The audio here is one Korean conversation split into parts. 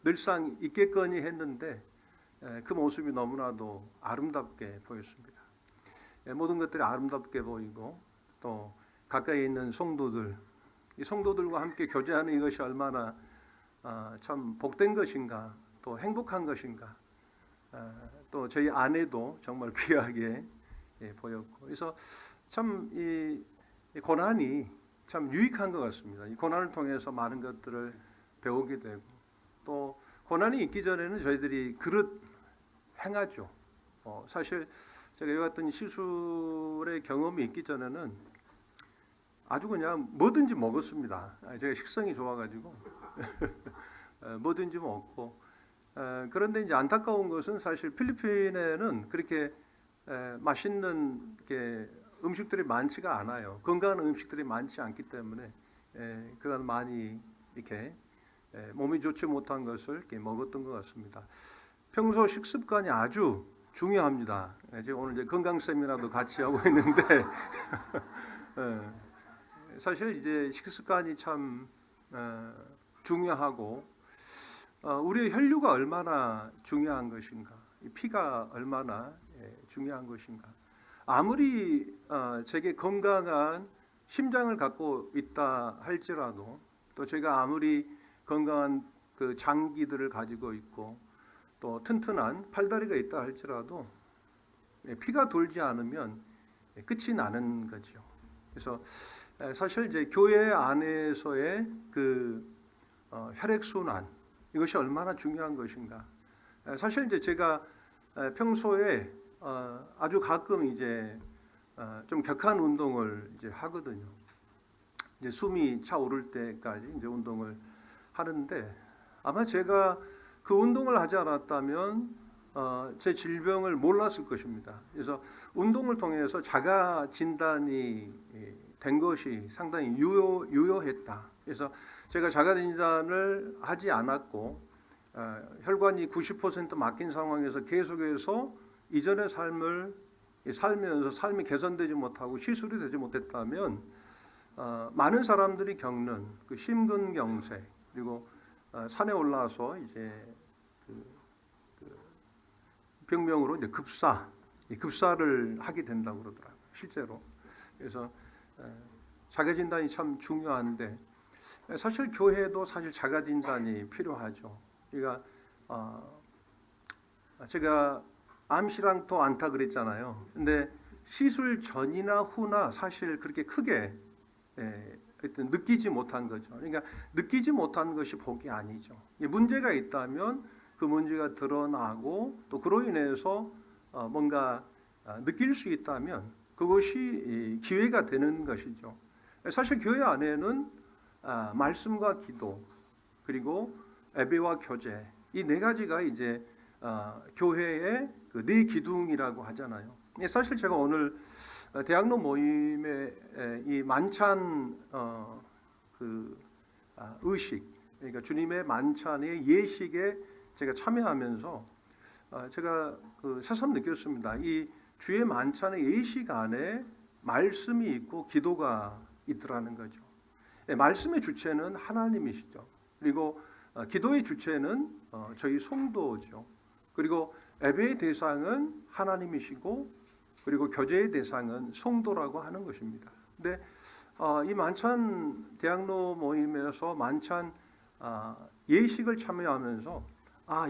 늘상 있겠거니 했는데 그 모습이 너무나도 아름답게 보였습니다. 모든 것들이 아름답게 보이고 또 가까이 있는 성도들, 이 성도들과 함께 교제하는 이것이 얼마나 참 복된 것인가, 또 행복한 것인가, 또 저희 아내도 정말 귀하게 보였고, 그래서 참 이 고난이 참 유익한 것 같습니다. 이 고난을 통해서 많은 것들을 배우게 되고, 또 고난이 있기 전에는 저희들이 그릇 행하죠. 사실 제가 이 같은 시술의 경험이 있기 전에는 아주 그냥 뭐든지 먹었습니다. 제가 식성이 좋아가지고 뭐든지 먹고, 그런데 이제 안타까운 것은 사실 필리핀에는 그렇게 맛있는 음식들이 많지가 않아요. 건강한 음식들이 많지 않기 때문에 그간 많이 이렇게 몸이 좋지 못한 것을 이렇게 먹었던 것 같습니다. 평소 식습관이 아주 중요합니다. 제가 오늘 이제 건강 세미나도 같이 하고 있는데 사실 이제 식습관이 참 중요하고, 우리의 혈류가 얼마나 중요한 것인가, 피가 얼마나 중요한 것인가. 아무리 제게 건강한 심장을 갖고 있다 할지라도, 또 제가 아무리 건강한 그 장기들을 가지고 있고 또 튼튼한 팔다리가 있다 할지라도 피가 돌지 않으면 끝이 나는 거죠. 그래서 사실 이제 교회 안에서의 그 혈액 순환, 이것이 얼마나 중요한 것인가. 사실 이제 제가 평소에 아주 가끔 이제 좀 격한 운동을 이제 하거든요. 이제 숨이 차오를 때까지 이제 운동을 하는데, 아마 제가 그 운동을 하지 않았다면 제 질병을 몰랐을 것입니다. 그래서 운동을 통해서 자가 진단이 된 것이 상당히 유효했다. 그래서 제가 자가 진단을 하지 않았고 혈관이 90% 막힌 상황에서 계속해서 이전의 삶을 살면서 삶이 개선되지 못하고 시술이 되지 못했다면 많은 사람들이 겪는 그 심근경색, 그리고 산에 올라서 이제 그 병명으로 이제 급사를 하게 된다고 그러더라고요, 실제로. 그래서 자가 진단이 참 중요한데, 사실 교회도 사실 자가 진단이 필요하죠. 그러니까 제가 암시랑도 않다 그랬잖아요. 근데 시술 전이나 후나 사실 그렇게 크게 느끼지 못한 거죠. 그러니까 느끼지 못한 것이 복이 아니죠. 문제가 있다면 그 문제가 드러나고, 또 그로 인해서 뭔가 느낄 수 있다면 그것이 기회가 되는 것이죠. 사실 교회 안에는 말씀과 기도, 그리고 예배와 교제, 이 네 가지가 이제 교회의 그 네 기둥이라고 하잖아요. 사실 제가 오늘 대학로 모임의 이 만찬 의식, 그러니까 주님의 만찬의 예식에 제가 참여하면서 제가 새삼 느꼈습니다. 이 주의 만찬의 예식 안에 말씀이 있고 기도가 있더라는 거죠. 말씀의 주체는 하나님이시죠. 그리고 기도의 주체는 저희 성도죠. 그리고 예배의 대상은 하나님이시고, 그리고 교제의 대상은 성도라고 하는 것입니다. 근데 이 만찬 대학로 모임에서 만찬 예식을 참여하면서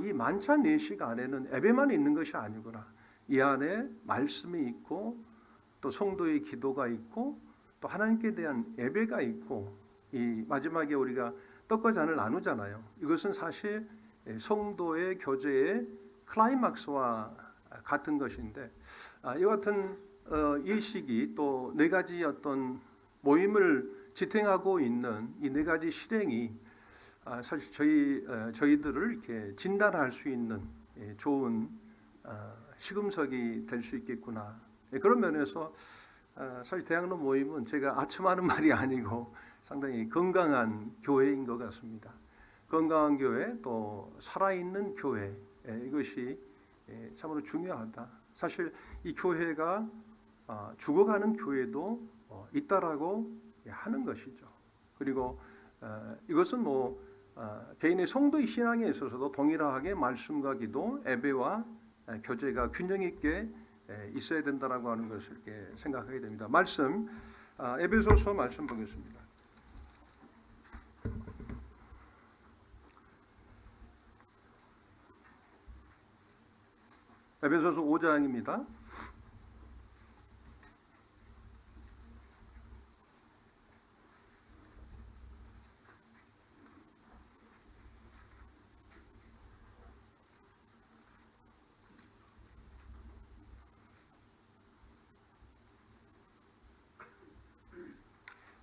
이 만찬 예식 안에는 예배만 있는 것이 아니구나. 이 안에 말씀이 있고, 또 성도의 기도가 있고, 또 하나님께 대한 예배가 있고, 이 마지막에 우리가 떡과 잔을 나누잖아요. 이것은 사실 성도의 교제의 클라이막스와 같은 것인데, 이 같은 예식이 또 네 가지 어떤 모임을 지탱하고 있는 이 네 가지 실행이 사실 저희들을 이렇게 진단할 수 있는 좋은 시금석이 될 수 있겠구나. 그런 면에서 사실 대학로 모임은 제가 아첨하는 말이 아니고 상당히 건강한 교회인 것 같습니다. 건강한 교회, 또 살아있는 교회, 이것이 참으로 중요하다. 사실 이 교회가 죽어가는 교회도 있다라고 하는 것이죠. 그리고 이것은 뭐 개인의 성도의 신앙에 있어서도 동일하게 말씀과 기도, 예배와 교제가 균형 있게 있어야 된다라고 하는 것을 이렇게 생각하게 됩니다. 말씀 에베소서 말씀 보겠습니다. 에베소서 5장입니다.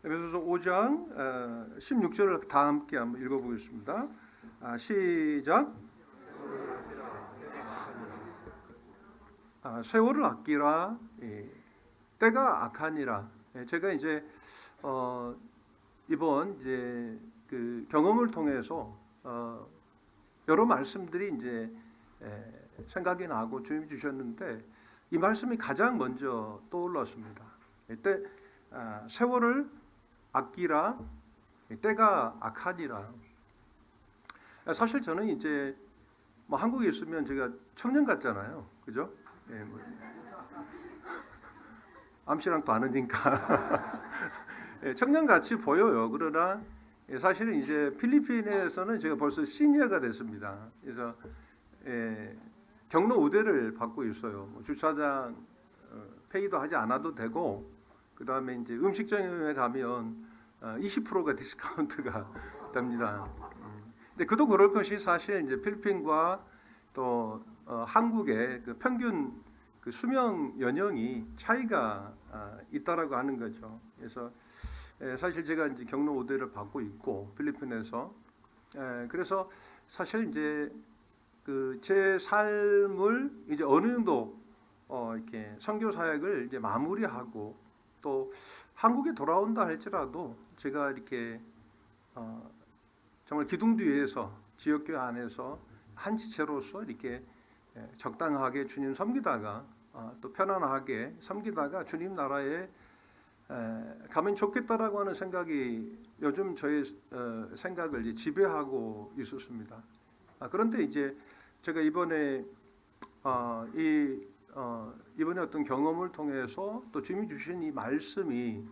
에베소서 5장 16절을 다 함께 한번 읽어보겠습니다. 시작. 세월을 아끼라, 때가 악하니라. 제가 이제 이번 이제 그 경험을 통해서 여러 말씀들이 이제 생각이 나고 주님이 주셨는데 이 말씀이 가장 먼저 떠올랐습니다. 때 세월을 아끼라, 때가 악하니라. 사실 저는 이제 뭐 한국에 있으면 제가 청년 같잖아요, 그죠? 뭐 암씨랑도 아느니까 청년 같이 보여요. 그러나 사실은 이제 필리핀에서는 제가 벌써 시니어가 됐습니다. 그래서 경로 우대를 받고 있어요. 뭐 주차장 페이도 하지 않아도 되고, 그 다음에 이제 음식점에 가면 20%가 디스카운트가 됩니다. 근데 그도 그럴 것이 사실 이제 필리핀과 또 한국의 그 평균 그 수명 연령이 차이가 있다라고 하는 거죠. 그래서 사실 제가 이제 경로 우대를 받고 있고 필리핀에서 그래서 사실 이제 그 제 삶을 이제 어느 정도 이렇게 선교 사역을 이제 마무리하고 또 한국에 돌아온다 할지라도 제가 이렇게 정말 기둥 뒤에서 지역교회 안에서 한 지체로서 이렇게 적당하게 주님 섬기다가 또 편안하게 섬기다가 주님 나라에 가면 좋겠다라고 하는 생각이 요즘 저의 생각을 이제 지배하고 있었습니다. 그런데 이제 제가 이번에 이번에 어떤 경험을 통해서 또 주님이 주신 이 말씀이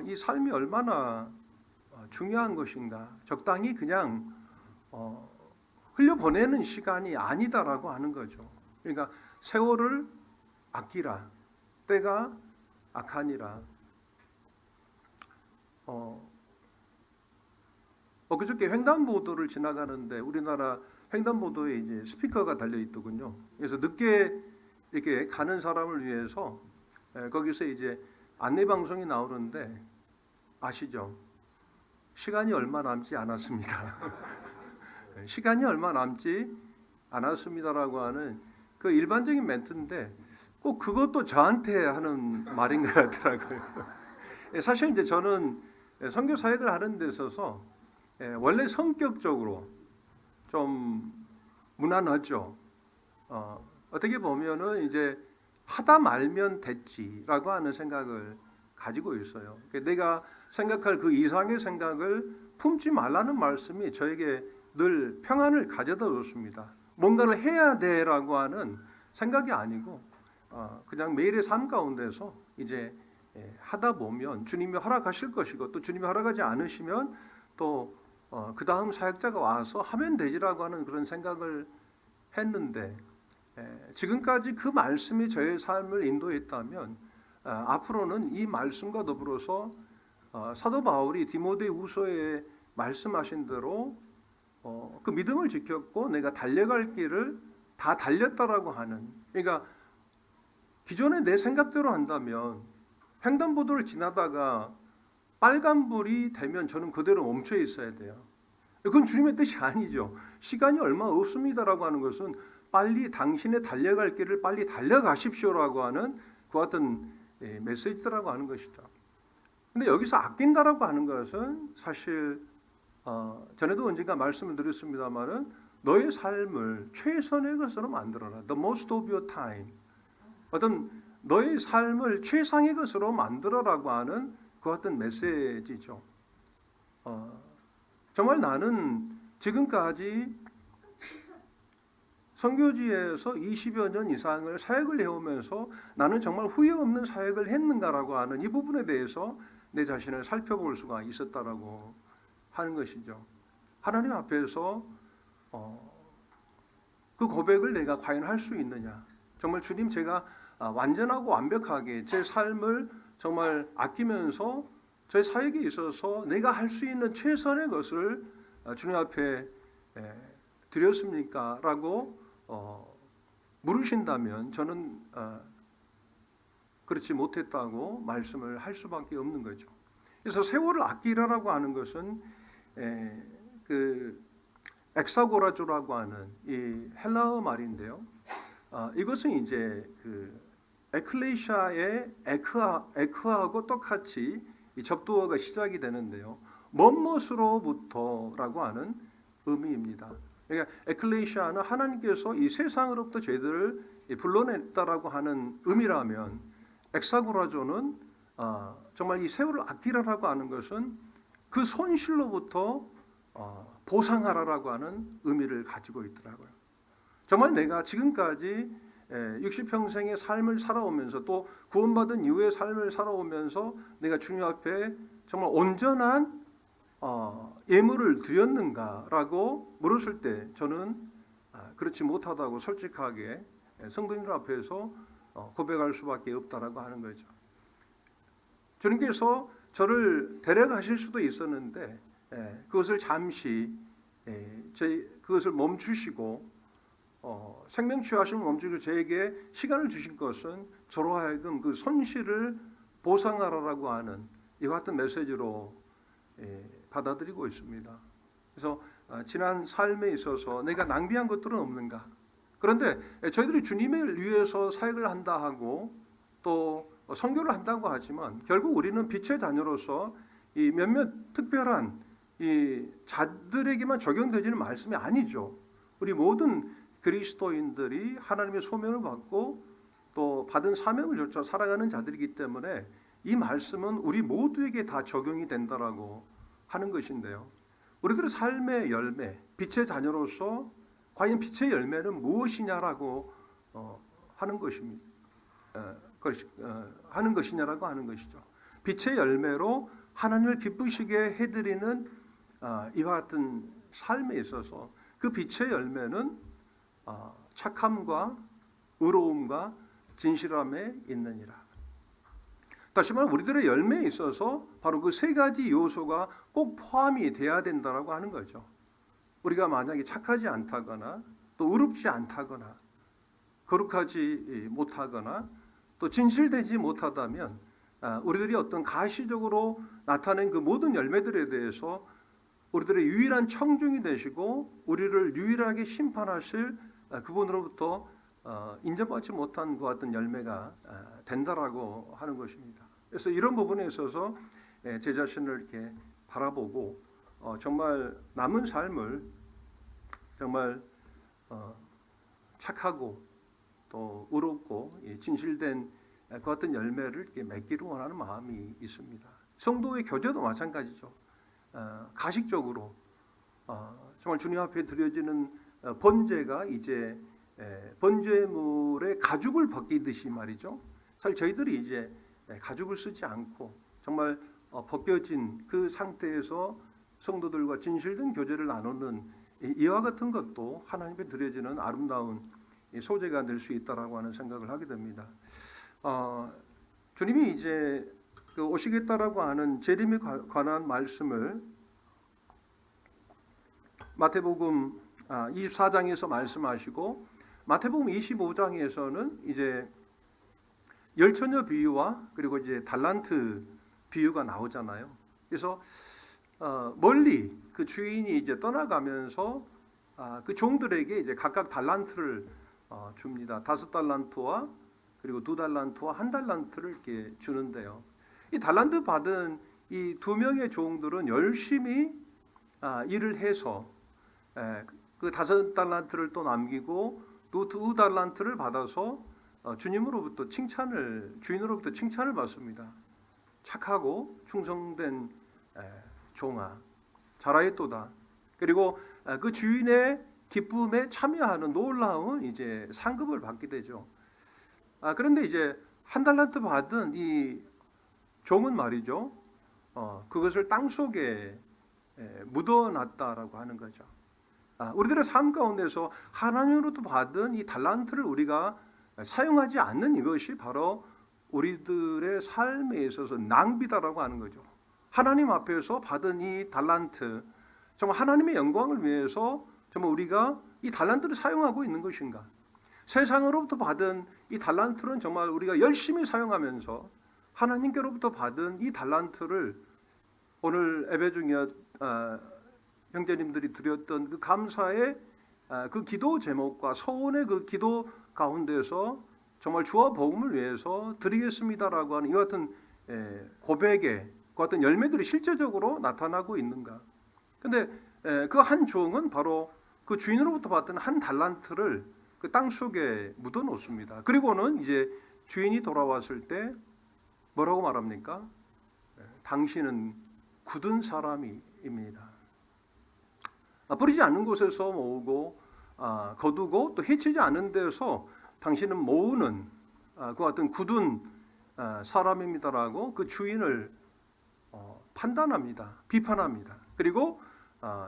이 삶이 얼마나 중요한 것인가, 적당히 그냥 흘려보내는 시간이 아니다라고 하는 거죠. 그러니까 세월을 아끼라, 때가 악하니라. 그저께 횡단보도를 지나가는데 우리나라 횡단보도에 이제 스피커가 달려 있더군요. 그래서 늦게 이렇게 가는 사람을 위해서 거기서 이제 안내 방송이 나오는데 아시죠? 시간이 얼마 남지 않았습니다. 시간이 얼마 남지 않았습니다라고 하는 그 일반적인 멘트인데 꼭 그것도 저한테 하는 말인 것 같더라고요. 사실 이제 저는 선교 사역을 하는 데 있어서 원래 성격적으로 좀 무난하죠. 어떻게 보면은 이제 하다 말면 됐지라고 하는 생각을 가지고 있어요. 내가 생각할 그 이상의 생각을 품지 말라는 말씀이 저에게 늘 평안을 가져다 줬습니다. 뭔가를 해야 돼라고 하는 생각이 아니고 그냥 매일의 삶 가운데서 이제 하다 보면 주님이 허락하실 것이고 또 주님이 허락하지 않으시면 또 그 다음 사역자가 와서 하면 되지라고 하는 그런 생각을 했는데 지금까지 그 말씀이 저의 삶을 인도했다면 앞으로는 이 말씀과 더불어서 사도 바울이 디모데후서에 말씀하신 대로 그 믿음을 지켰고 내가 달려갈 길을 다 달렸다라고 하는, 그러니까 기존에 내 생각대로 한다면 횡단보도를 지나다가 빨간불이 되면 저는 그대로 멈춰 있어야 돼요. 그건 주님의 뜻이 아니죠. 시간이 얼마 없습니다라고 하는 것은 빨리 당신의 달려갈 길을 빨리 달려가십시오라고 하는 그 같은 메시지라고 하는 것이죠. 근데 여기서 아낀다라고 하는 것은 사실 전에도 언젠가 말씀을 드렸습니다만은 너의 삶을 최선의 것으로 만들어라. The most of your time. 어떤 너의 삶을 최상의 것으로 만들어라고 하는 그 같은 메시지죠. 정말 나는 지금까지 선교지에서 20여 년 이상을 사역을 해오면서 나는 정말 후회 없는 사역을 했는가라고 하는 이 부분에 대해서 내 자신을 살펴볼 수가 있었다라고 하는 것이죠. 하나님 앞에서 그 고백을 내가 과연 할 수 있느냐. 정말 주님, 제가 완전하고 완벽하게 제 삶을 정말 아끼면서 제 사역에 있어서 내가 할 수 있는 최선의 것을 주님 앞에 드렸습니까? 라고 물으신다면 저는 그렇지 못했다고 말씀을 할 수밖에 없는 거죠. 그래서 세월을 아끼라라고 하는 것은 그 엑사고라조라고 하는 이 헬라어 말인데요. 이것은 이제 그 에클레시아의 에크하고 똑같이 이 접두어가 시작이 되는데요. 멋멋으로부터라고 하는 의미입니다. 그러니까 에클레시아는 하나님께서 이 세상으로부터 죄들을 불러냈다라고 하는 의미라면, 엑사고라조는 정말 이 세월을 아끼라라고 하는 것은 그 손실로부터 보상하라라고 하는 의미를 가지고 있더라고요. 정말 내가 지금까지 60평생의 삶을 살아오면서 또 구원받은 이후의 삶을 살아오면서 내가 주님 앞에 정말 온전한 예물을 드렸는가라고 물었을 때 저는 그렇지 못하다고 솔직하게 성도님들 앞에서 고백할 수밖에 없다라고 하는 거죠. 주님께서 저를 데려가실 수도 있었는데 그것을 잠시 그것을 멈추시고 생명 취하심을 멈추고 저에게 시간을 주신 것은 저로 하여금 그 손실을 보상하라라고 하는 이와 같은 메시지로 받아들이고 있습니다. 그래서 지난 삶에 있어서 내가 낭비한 것들은 없는가? 그런데 저희들이 주님을 위해서 사역을 한다 하고 또 선교를 한다고 하지만 결국 우리는 빛의 자녀로서 이 몇몇 특별한 이 자들에게만 적용되지는 말씀이 아니죠. 우리 모든 그리스도인들이 하나님의 소명을 받고 또 받은 사명을 좇아 살아가는 자들이기 때문에 이 말씀은 우리 모두에게 다 적용이 된다라고 하는 것인데요. 우리들의 삶의 열매, 빛의 자녀로서 과연 빛의 열매는 무엇이냐라고 하는 것입니다. 하는 것이냐라고 하는 것이죠. 빛의 열매로 하나님을 기쁘시게 해드리는 이와 같은 삶에 있어서 그 빛의 열매는 착함과 의로움과 진실함에 있느니라. 다시 말해 우리들의 열매에 있어서 바로 그 세 가지 요소가 꼭 포함이 돼야 된다라고 하는 거죠. 우리가 만약에 착하지 않다거나 또 의롭지 않다거나 거룩하지 못하거나 또 진실되지 못하다면 우리들이 어떤 가시적으로 나타낸 그 모든 열매들에 대해서 우리들의 유일한 청중이 되시고 우리를 유일하게 심판하실 그분으로부터 인정받지 못한 그 같은 열매가 된다라고 하는 것입니다. 그래서 이런 부분에 있어서 제 자신을 이렇게 바라보고 정말 남은 삶을 정말 착하고 또 의롭고 진실된 그 같은 열매를 이렇게 맺기를 원하는 마음이 있습니다. 성도의 교제도 마찬가지죠. 가식적으로 정말 주님 앞에 드려지는 번제가 이제 번제물의 가죽을 벗기듯이 말이죠. 사실 저희들이 이제 가죽을 쓰지 않고 정말 벗겨진 그 상태에서 성도들과 진실된 교제를 나누는 이와 같은 것도 하나님께 드려지는 아름다운 소재가 될 수 있다라고 하는 생각을 하게 됩니다. 주님이 이제 그 오시겠다라고 하는 재림에 관한 말씀을 마태복음 24장에서 말씀하시고 마태복음 25장에서는 이제 열처녀 비유와 그리고 이제 달란트 비유가 나오잖아요. 그래서 멀리 그 주인이 이제 떠나가면서 그 종들에게 이제 각각 달란트를 줍니다. 5달란트와 그리고 2달란트와 1달란트를 이렇게 주는데요. 이 달란트 받은 이 2명의 종들은 열심히 일을 해서 그 5달란트를 또 남기고 또 2달란트를 받아서 주님으로부터 주인으로부터 칭찬을 받습니다. 착하고 충성된 종아. 잘하였도다. 그리고 그 주인의 기쁨에 참여하는 놀라운 이제 상급을 받게 되죠. 그런데 이제 한 달란트 받은 이 종은 말이죠. 그것을 땅 속에 묻어놨다라고 하는 거죠. 우리들의 삶 가운데서 하나님으로부터 받은 이 달란트를 우리가 사용하지 않는 이것이 바로 우리들의 삶에 있어서 낭비다라고 하는 거죠. 하나님 앞에서 받은 이 달란트, 정말 하나님의 영광을 위해서 정말 우리가 이 달란트를 사용하고 있는 것인가? 세상으로부터 받은 이 달란트는 정말 우리가 열심히 사용하면서 하나님께로부터 받은 이 달란트를 오늘 예배 중에 형제님들이 드렸던 그 감사의 그 기도 제목과 소원의 그 기도 가운데서 정말 주와 복음을 위해서 드리겠습니다라고 하는 이 같은 고백의 그 같은 열매들이 실제적으로 나타나고 있는가? 근데 그 한 종은 바로 그 주인으로부터 받은 한 달란트를 그 땅 속에 묻어 놓습니다. 그리고는 이제 주인이 돌아왔을 때 뭐라고 말합니까? 당신은 굳은 사람입니다. 뿌리지 않는 곳에서 모으고 거두고 또 해치지 않은 데서 당신은 모으는 그 같은 굳은 사람입니다라고 그 주인을 판단합니다. 비판합니다. 그리고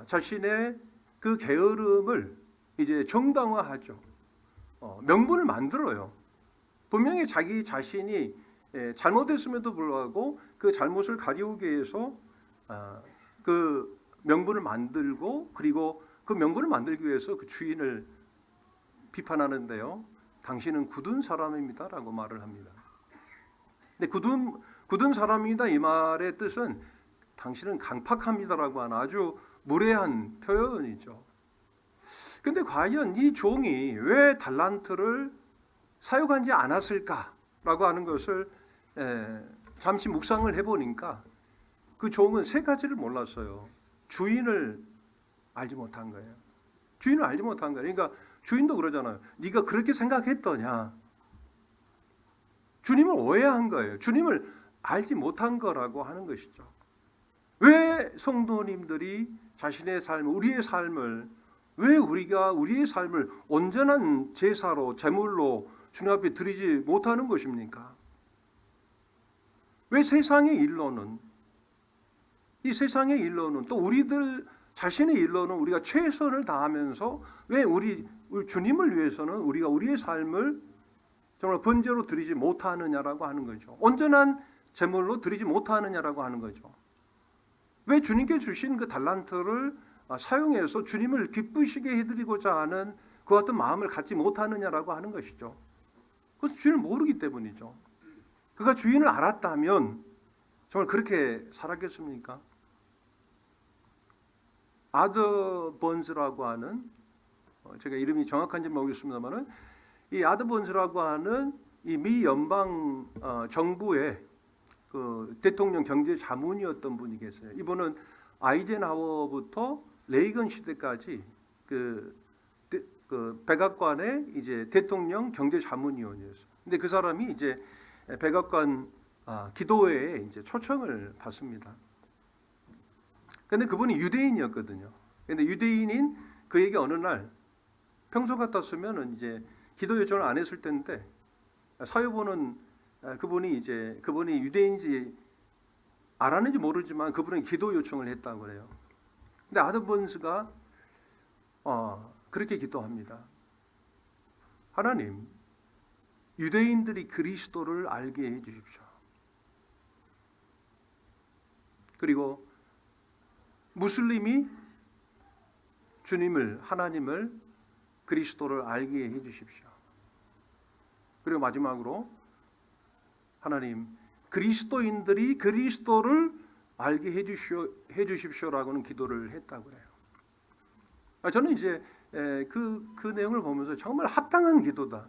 자신의 그 게으름을 이제 정당화하죠. 명분을 만들어요. 분명히 자기 자신이 잘못했음에도 불구하고 그 잘못을 가리우기 위해서 그 명분을 만들고 그리고 그 명분을 만들기 위해서 그 주인을 비판하는데요. 당신은 굳은 사람입니다라고 말을 합니다. 근데 굳은 사람이다 이 말의 뜻은 당신은 강팍합니다라고 하는 아주 무례한 표현이죠. 근데 과연 이 종이 왜 달란트를 사용하지 않았을까라고 하는 것을 잠시 묵상을 해보니까 그 종은 세 가지를 몰랐어요. 주인을 알지 못한 거예요. 주인을 알지 못한 거예요. 그러니까 주인도 그러잖아요. 네가 그렇게 생각했더냐. 주님을 오해한 거예요. 주님을 알지 못한 거라고 하는 것이죠. 왜 성도님들이 자신의 삶, 우리의 삶을 왜 우리가 우리의 삶을 온전한 제사로 제물로 주님 앞에 드리지 못하는 것입니까? 왜 세상의 일로는 이 세상의 일로는 또 우리들 자신의 일로는 우리가 최선을 다하면서 왜 우리 주님을 위해서는 우리가 우리의 삶을 정말 번제로 드리지 못하느냐라고 하는 거죠. 온전한 제물로 드리지 못하느냐라고 하는 거죠. 왜 주님께 주신 그 달란트를 사용해서 주님을 기쁘시게 해드리고자 하는 그 같은 마음을 갖지 못하느냐라고 하는 것이죠. 그것은 주인을 모르기 때문이죠. 그가 주인을 알았다면 정말 그렇게 살았겠습니까? 아더 번즈라고 하는 제가 이름이 정확한지 모르겠습니다만은 이 아더 번즈라고 하는 이 미 연방 정부의 그 대통령 경제 자문이었던 분이 계세요. 이분은 아이젠하워부터 레이건 시대까지 그 백악관의 이제 대통령 경제 자문위원이었어요. 근데 그 사람이 이제 백악관 기도회에 이제 초청을 받습니다. 근데 그분이 유대인이었거든요. 근데 유대인인 그에게 어느 날 평소 같았으면 이제 기도 요청을 안 했을 텐데 사회보는 그분이 유대인인지 알았는지 모르지만 그분은 기도 요청을 했다고 그래요. 근데 아더 번스가 그렇게 기도합니다. 하나님, 유대인들이 그리스도를 알게 해 주십시오. 그리고 무슬림이 주님을, 하나님을, 그리스도를 알게 해 주십시오. 그리고 마지막으로 하나님, 그리스도인들이 그리스도를 알게 해 주십시오라고는 기도를 했다고 그래요. 저는 이제 그 내용을 보면서 정말 합당한 기도다.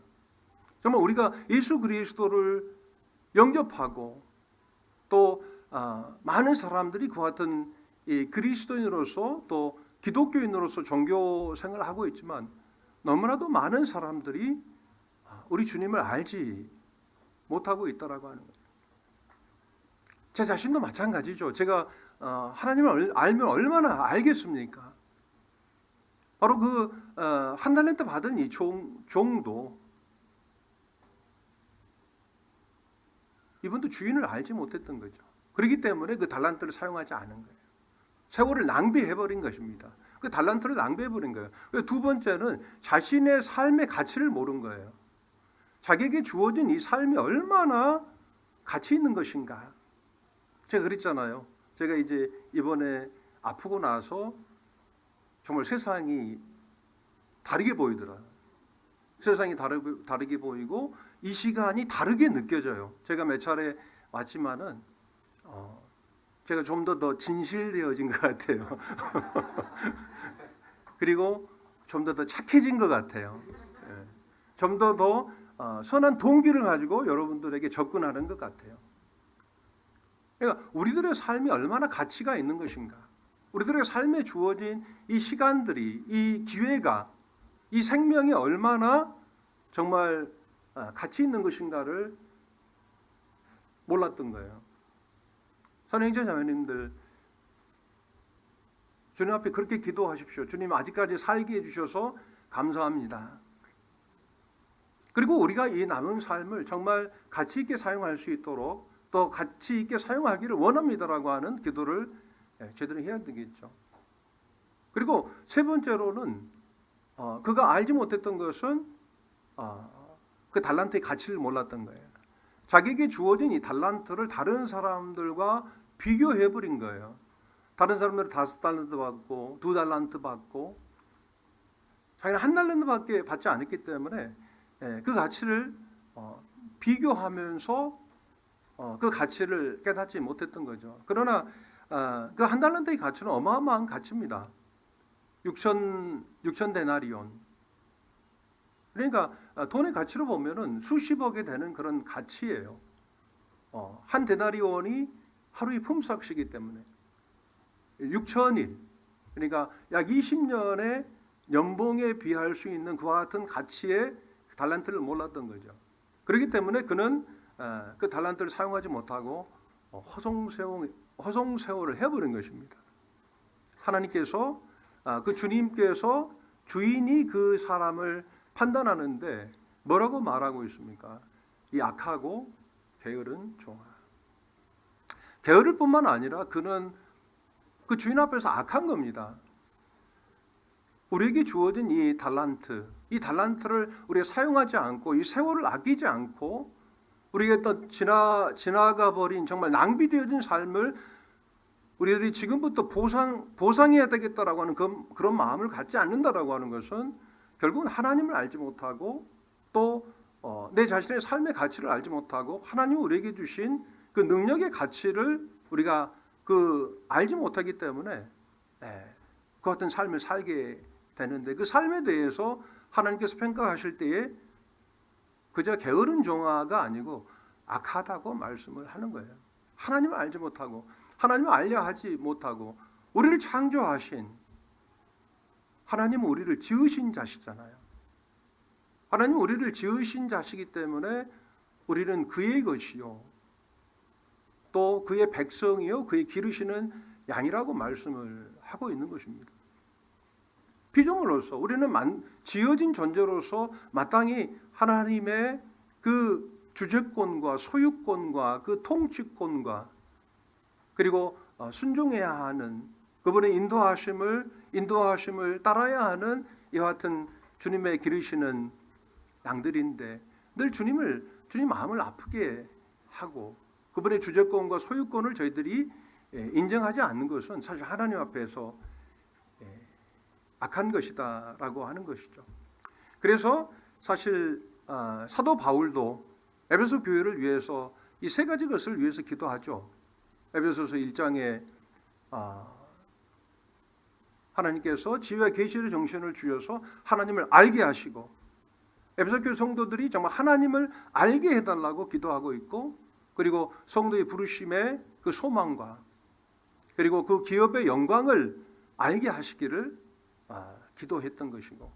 정말 우리가 예수 그리스도를 영접하고 또 많은 사람들이 그 같은 그리스도인으로서 또 기독교인으로서 종교 생활을 하고 있지만 너무나도 많은 사람들이 우리 주님을 알지 못하고 있다라고 하는 거예요. 제 자신도 마찬가지죠. 제가 하나님을 알면 얼마나 알겠습니까? 바로 그 한 달란트 받은 이 종도 이분도 주인을 알지 못했던 거죠. 그렇기 때문에 그 달란트를 사용하지 않은 거예요. 세월을 낭비해버린 것입니다. 그 달란트를 낭비해버린 거예요. 두 번째는 자신의 삶의 가치를 모른 거예요. 자기에게 주어진 이 삶이 얼마나 가치 있는 것인가. 제가 그랬잖아요. 제가 이제 이번에 아프고 나서 정말 세상이 다르게 보이더라고요. 세상이 다르게 보이고 이 시간이 다르게 느껴져요. 제가 몇 차례 왔지만은 제가 좀 더 진실되어진 것 같아요. 그리고 좀 더 착해진 것 같아요. 좀 더 선한 동기를 가지고 여러분들에게 접근하는 것 같아요. 그러니까 우리들의 삶이 얼마나 가치가 있는 것인가. 우리들의 삶에 주어진 이 시간들이, 이 기회가, 이 생명이 얼마나 정말 가치 있는 것인가를 몰랐던 거예요. 선행자 자매님들, 주님 앞에 그렇게 기도하십시오. 주님 아직까지 살게 해주셔서 감사합니다. 그리고 우리가 이 남은 삶을 정말 가치 있게 사용할 수 있도록 또 가치 있게 사용하기를 원합니다라고 하는 기도를 제대로 해야 되겠죠. 그리고 세 번째로는 그가 알지 못했던 것은 그 달란트의 가치를 몰랐던 거예요. 자기에게 주어진 이 달란트를 다른 사람들과 비교해버린 거예요. 다른 사람들은 5달란트 받고 2달란트 받고 자기는 1달란트밖에 받지 않았기 때문에 그 가치를 비교하면서 그 가치를 깨닫지 못했던 거죠. 그러나 그 1달란트의 가치는 어마어마한 가치입니다. 6천 데나리온. 그러니까 돈의 가치로 보면은 수십억이 되는 그런 가치예요. 한 데나리온이 하루의 품삯이기 때문에 6천일, 그러니까 약 20년의 연봉에 비할 수 있는 그와 같은 가치의 달란트를 몰랐던 거죠. 그렇기 때문에 그는 그 달란트를 사용하지 못하고 허송세월을 해버린 것입니다. 하나님께서 그 주님께서 주인이 그 사람을 판단하는데 뭐라고 말하고 있습니까? 이 악하고 게으른 종아. 게으를 뿐만 아니라 그는 그 주인 앞에서 악한 겁니다. 우리에게 주어진 이 달란트를 우리가 사용하지 않고 이 세월을 아끼지 않고 우리가 또 지나가 버린 정말 낭비되어진 삶을 우리들이 지금부터 보상해야 되겠다라고 하는 그런 마음을 갖지 않는다라고 하는 것은 결국은 하나님을 알지 못하고 또 내 자신의 삶의 가치를 알지 못하고 하나님이 우리에게 주신 그 능력의 가치를 우리가 알지 못하기 때문에 그 같은 삶을 살게 되는데 그 삶에 대해서 하나님께서 평가하실 때에 그저 게으른 종아가 아니고 악하다고 말씀을 하는 거예요. 하나님을 알지 못하고 하나님을 알려 하지 못하고 우리를 창조하신 하나님은 우리를 지으신 자시잖아요. 하나님은 우리를 지으신 자시기 때문에 우리는 그의 것이요 또 그의 백성이요 그의 기르시는 양이라고 말씀을 하고 있는 것입니다. 피조물로서 우리는 지어진 존재로서 마땅히 하나님의 그 주재권과 소유권과 그 통치권과 그리고 순종해야 하는 그분의 인도하심을 따라야 하는 이와 같은 주님의 기르시는 양들인데 늘 주님 마음을 아프게 하고 그분의 주재권과 소유권을 저희들이 인정하지 않는 것은 사실 하나님 앞에서 악한 것이다라고 하는 것이죠. 그래서 사실 사도 바울도 에베소 교회를 위해서 이 세 가지 것을 위해서 기도하죠. 에베소서 1장에 하나님께서 지혜와 계시의 정신을 주셔서 하나님을 알게 하시고 에베소 교회 성도들이 정말 하나님을 알게 해달라고 기도하고 있고 그리고 성도의 부르심의 그 소망과 그리고 그 기업의 영광을 알게 하시기를 기도했던 것이고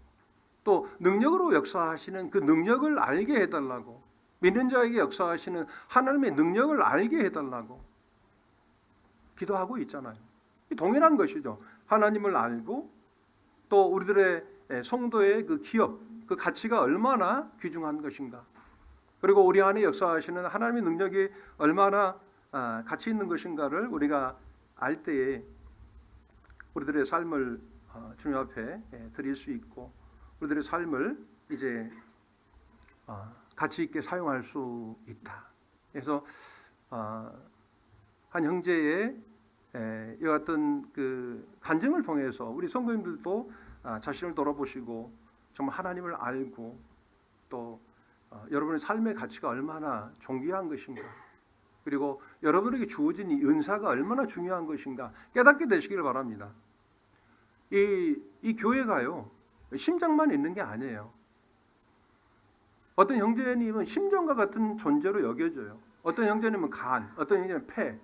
또 능력으로 역사하시는 그 능력을 알게 해달라고 믿는 자에게 역사하시는 하나님의 능력을 알게 해달라고 기도하고 있잖아요. 동일한 것이죠. 하나님을 알고 또 우리들의 성도의 그 기업, 그 가치가 얼마나 귀중한 것인가. 그리고 우리 안에 역사하시는 하나님의 능력이 얼마나 가치 있는 것인가를 우리가 알 때에 우리들의 삶을 주님 앞에 드릴 수 있고 우리들의 삶을 이제 가치 있게 사용할 수 있다. 그래서 한 형제의 이 같은 그 간증을 통해서 우리 성도님들도 자신을 돌아보시고 정말 하나님을 알고 또 여러분의 삶의 가치가 얼마나 존귀한 것인가, 그리고 여러분에게 주어진 이 은사가 얼마나 중요한 것인가 깨닫게 되시기를 바랍니다. 이 교회가요, 심장만 있는 게 아니에요. 어떤 형제님은 심장과 같은 존재로 여겨져요. 어떤 형제님은 간, 어떤 형제는 폐.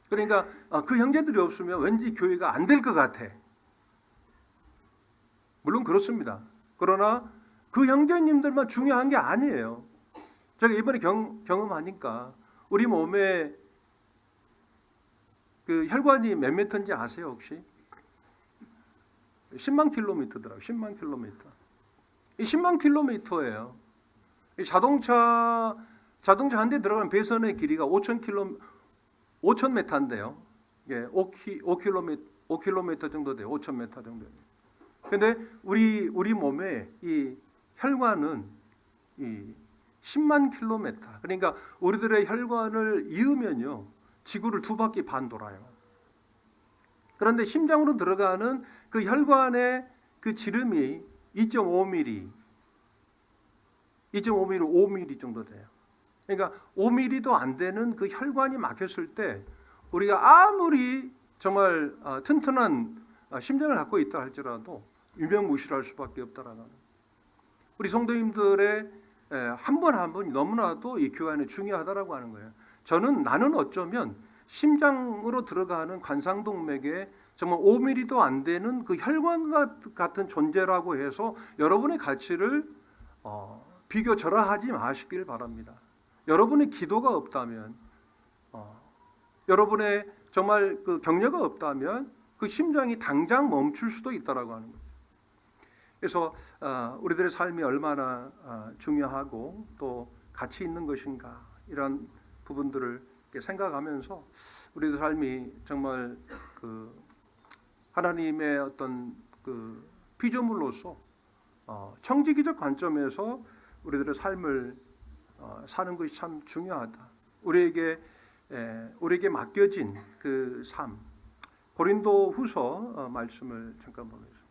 그러니까 그 형제들이 없으면 왠지 교회가 안 될 것 같아. 물론 그렇습니다. 그러나 그 형제님들만 중요한 게 아니에요. 제가 이번에 경험하니까 우리 몸에 그 혈관이 몇 미터인지 아세요 혹시? 10만 킬로미터더라고요. 10만 킬로미터. 이 10만 킬로미터예요. 이 자동차 한 대 들어가는 배선의 길이가 5,000m인데요. 예, 5km 정도 돼요. 5,000m 정도. 근데 우리 몸에 이 혈관은 이 10만 킬로미터. 그러니까 우리들의 혈관을 이으면요, 지구를 2바퀴 반 돌아요. 그런데 심장으로 들어가는 그 혈관의 그 지름이 2.5mm, 5mm 정도 돼요. 그러니까 5mm도 안 되는 그 혈관이 막혔을 때 우리가 아무리 정말 튼튼한 심장을 갖고 있다 할지라도 유명무실할 수밖에 없다라는, 우리 성도님들의 한 분 한 분이 너무나도 이 교회 안에 중요하다라고 하는 거예요. 나는 어쩌면 심장으로 들어가는 관상동맥에 정말 5mm도 안 되는 그 혈관 같은 존재라고 해서 여러분의 가치를 비교절하하지 마시길 바랍니다. 여러분의 기도가 없다면, 여러분의 정말 그 격려가 없다면 그 심장이 당장 멈출 수도 있다라고 하는 거죠. 그래서 우리들의 삶이 얼마나 중요하고 또 가치 있는 것인가, 이런 부분들을 생각하면서 우리들 삶이 정말 그 하나님의 어떤 그 피조물로서 청지기적 관점에서 우리들의 삶을 사는 것이 참 중요하다. 우리에게 맡겨진 그 삶, 고린도후서 말씀을 잠깐 보겠습니다.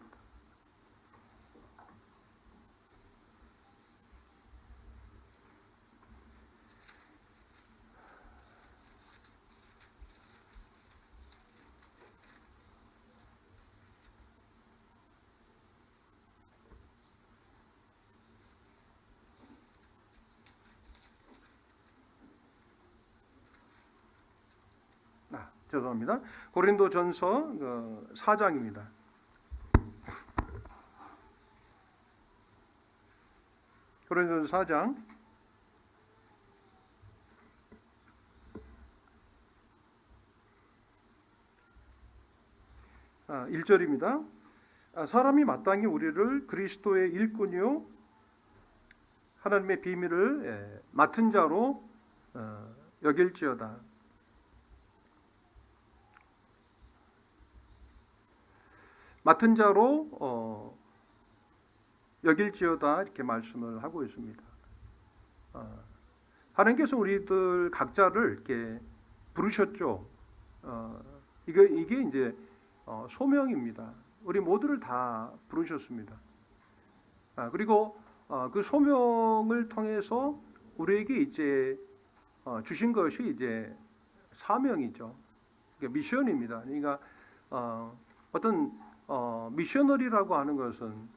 죄송합니다. 고린도전서 4장입니다. 고린도전서 4장 1절입니다. 사람이 마땅히 우리를 그리스도의 일꾼이요 하나님의 비밀을 맡은 자로 여길지어다. 맡은 자로 여길지어다, 이렇게 말씀을 하고 있습니다. 하나님께서 우리들 각자를 이렇게 부르셨죠. 이게 이제 소명입니다. 우리 모두를 다 부르셨습니다. 그리고 그 소명을 통해서 우리에게 이제 주신 것이 이제 사명이죠. 미션입니다. 그러니까 어떤 미셔너리라고 하는 것은,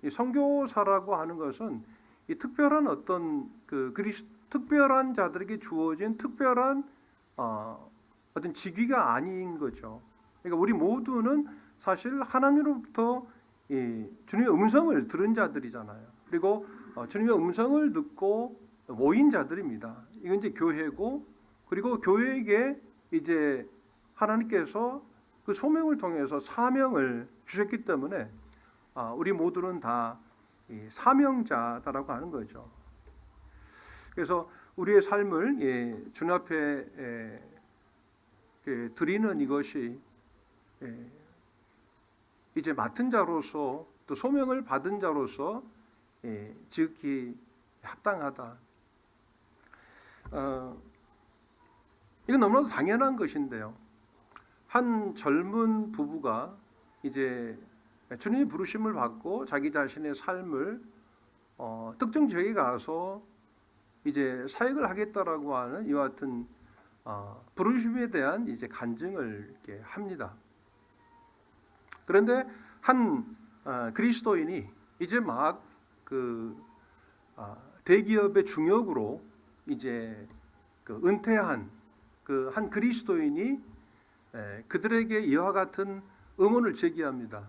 이 선교사라고 하는 것은 이 특별한 어떤 특별한 자들에게 주어진 특별한 어떤 직위가 아닌 거죠. 그러니까 우리 모두는 사실 하나님으로부터 이 주님의 음성을 들은 자들이잖아요. 그리고 주님의 음성을 듣고 모인 자들입니다. 이건 이제 교회고, 그리고 교회에게 이제 하나님께서 그 소명을 통해서 사명을 주셨기 때문에 우리 모두는 다 사명자다라고 하는 거죠. 그래서 우리의 삶을 주님 앞에 드리는 이것이 이제 맡은 자로서 또 소명을 받은 자로서 지극히 합당하다. 이건 너무나도 당연한 것인데요. 한 젊은 부부가 이제 주님의 부르심을 받고 자기 자신의 삶을 특정 지역에 가서 이제 사역을 하겠다라고 하는 이와 같은 부르심에 대한 이제 간증을 이렇게 합니다. 그런데 한 그리스도인이 이제 막 그 대기업의 중역으로 이제 그 은퇴한 그 한 그리스도인이 그들에게 이와 같은 의문을 제기합니다.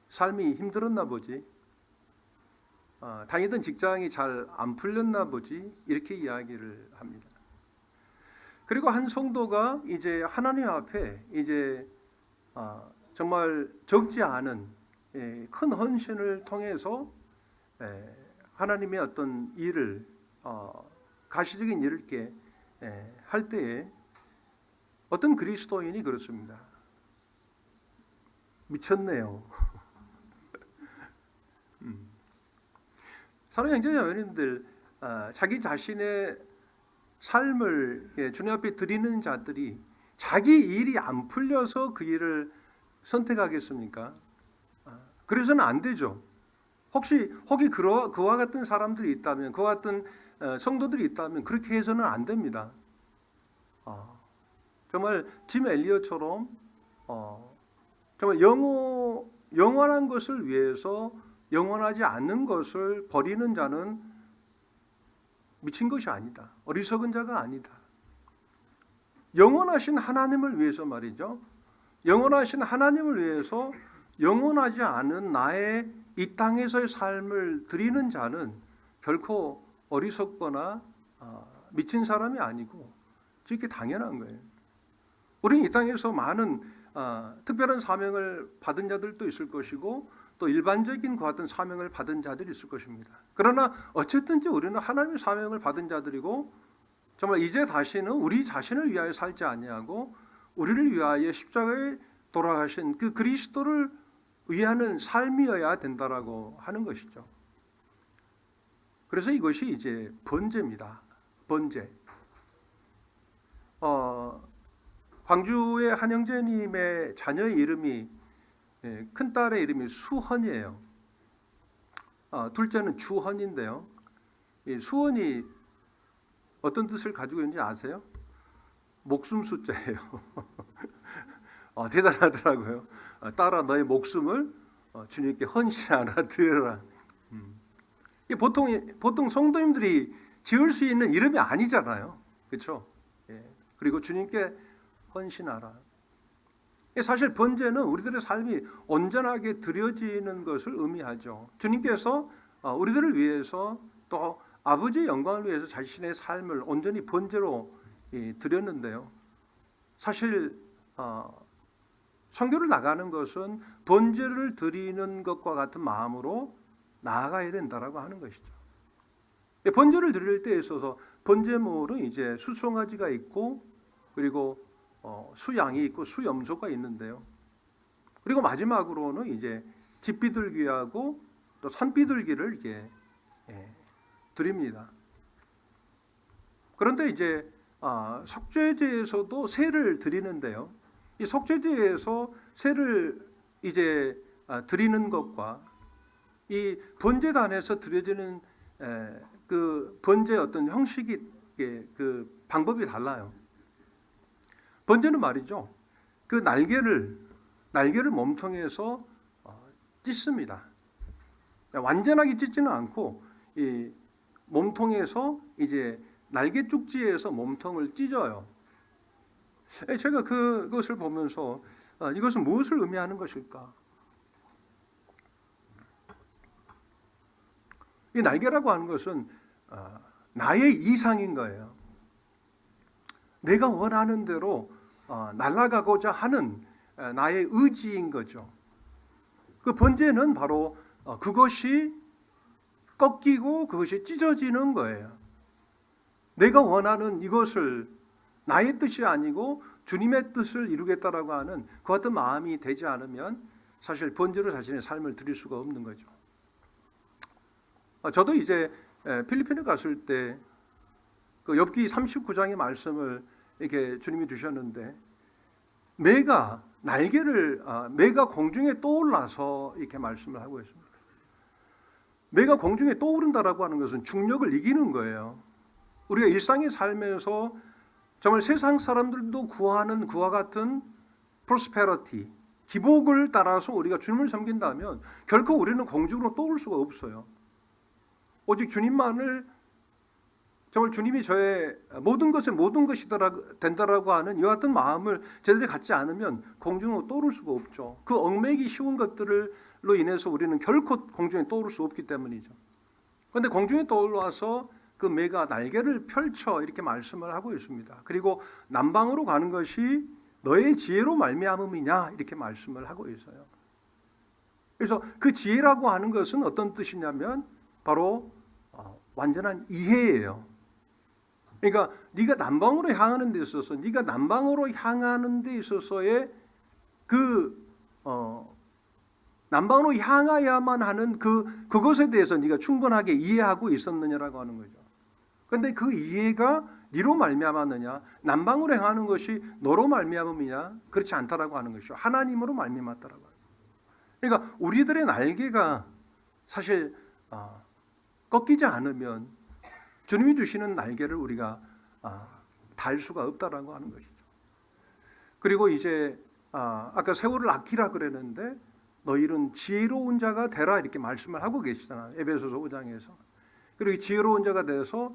삶이 힘들었나 보지, 다니던 직장이 잘 안 풀렸나 보지, 이렇게 이야기를 합니다. 그리고 한 성도가 이제 하나님 앞에 이제 정말 적지 않은 큰 헌신을 통해서 하나님의 어떤 일을 가시적인 일을 이렇게 할 때에 어떤 그리스도인이 그렇습니다. 미쳤네요. 사랑하는 형제자매님들, 자기 자신의 삶을 주님 앞에 드리는 자들이 자기 일이 안 풀려서 그 일을 선택하겠습니까? 그래서는 안 되죠. 혹시 그와 같은 사람들이 있다면, 그와 같은 성도들이 있다면 그렇게 해서는 안 됩니다. 정말 짐 엘리엇처럼 정말 영원한 것을 위해서 영원하지 않는 것을 버리는 자는 미친 것이 아니다. 어리석은 자가 아니다. 영원하신 하나님을 위해서 말이죠. 영원하신 하나님을 위해서 영원하지 않은 나의 이 땅에서의 삶을 드리는 자는 결코 어리석거나 미친 사람이 아니고 이렇게 당연한 거예요. 우리는 이 땅에서 많은 특별한 사명을 받은 자들도 있을 것이고 또 일반적인 그 같은 사명을 받은 자들이 있을 것입니다. 그러나 어쨌든지 우리는 하나님의 사명을 받은 자들이고 정말 이제 다시는 우리 자신을 위하여 살지 아니하고 우리를 위하여 십자가에 돌아가신 그 그리스도를 위하는 삶이어야 된다라고 하는 것이죠. 그래서 이것이 이제 번제입니다. 번제. 광주의 한 형제님의 자녀의 이름이 큰 딸의 이름이 수헌이에요. 둘째는 주헌인데요. 이 수헌이 어떤 뜻을 가지고 있는지 아세요? 목숨 숫자예요. 대단하더라고요. 딸아, 너의 목숨을 주님께 헌신하라 드려라. 보통 성도님들이 지을 수 있는 이름이 아니잖아요. 그렇죠? 그리고 주님께 헌신하라. 사실 번제는 우리들의 삶이 온전하게 드려지는 것을 의미하죠. 주님께서 우리들을 위해서 또 아버지의 영광을 위해서 자신의 삶을 온전히 번제로 드렸는데요. 사실 선교를 나가는 것은 번제를 드리는 것과 같은 마음으로 나아가야 된다라고 하는 것이죠. 번제를 드릴 때에 있어서 번제물은 이제 수송아지가 있고 그리고 수양이 있고 수염소가 있는데요. 그리고 마지막으로는 이제 집비둘기하고 또 산비둘기를 이렇게 드립니다. 그런데 이제 속죄제에서도 새를 드리는데요. 이 속죄제에서 새를 이제 드리는 것과 이 번제단에서 드려지는 그 번제의 어떤 형식이 그 방법이 달라요. 번제는 말이죠. 그 날개를 몸통에서 찢습니다. 완전하게 찢지는 않고 이 몸통에서 이제 날개 쪽지에서 몸통을 찢어요. 제가 그것을 보면서 이것은 무엇을 의미하는 것일까? 이 날개라고 하는 것은 나의 이상인 거예요. 내가 원하는 대로 날아가고자 하는 나의 의지인 거죠. 그 번제는 바로 그것이 꺾이고 그것이 찢어지는 거예요. 내가 원하는 이것을 나의 뜻이 아니고 주님의 뜻을 이루겠다라고 하는 그 같은 마음이 되지 않으면 사실 번제로 자신의 삶을 드릴 수가 없는 거죠. 저도 이제 필리핀에 갔을 때 그 욥기 39장의 말씀을 이렇게 주님이 주셨는데 매가 공중에 떠올라서 이렇게 말씀을 하고 있습니다. 매가 공중에 떠오른다라고 하는 것은 중력을 이기는 거예요. 우리가 일상의 삶에서 정말 세상 사람들도 구하는 그와 같은 prosperity, 기복을 따라서 우리가 주님을 섬긴다면 결코 우리는 공중으로 떠올 수가 없어요. 오직 주님만을, 정말 주님이 저의 모든 것에 모든 것이 된다라고 하는 이와 같은 마음을 제대로 갖지 않으면 공중으로 떠오를 수가 없죠. 그 얽매기 쉬운 것들로 인해서 우리는 결코 공중에 떠오를 수 없기 때문이죠. 그런데 공중에 떠올라서 그 매가 날개를 펼쳐 이렇게 말씀을 하고 있습니다. 그리고 남방으로 가는 것이 너의 지혜로 말미암음이냐 이렇게 말씀을 하고 있어요. 그래서 그 지혜라고 하는 것은 어떤 뜻이냐면 바로 완전한 이해예요. 그러니까 네가 남방으로 향하는 데 있어서, 네가 남방으로 향하는 데 있어서의 남방으로 향하야만 하는 그것에 대해서 네가 충분하게 이해하고 있었느냐라고 하는 거죠. 그런데 그 이해가 네로 말미암았느냐, 남방으로 향하는 것이 너로 말미암음이냐, 그렇지 않다라고 하는 것이죠. 하나님으로 말미암았다라고 하는 거죠. 그러니까 우리들의 날개가 사실 꺾이지 않으면 주님이 주시는 날개를 우리가 달 수가 없다라고 하는 것이죠. 그리고 이제 아까 세월을 아끼라 그랬는데 너희는 지혜로운 자가 되라 이렇게 말씀을 하고 계시잖아요. 에베소서 5장에서. 그리고 지혜로운 자가 돼서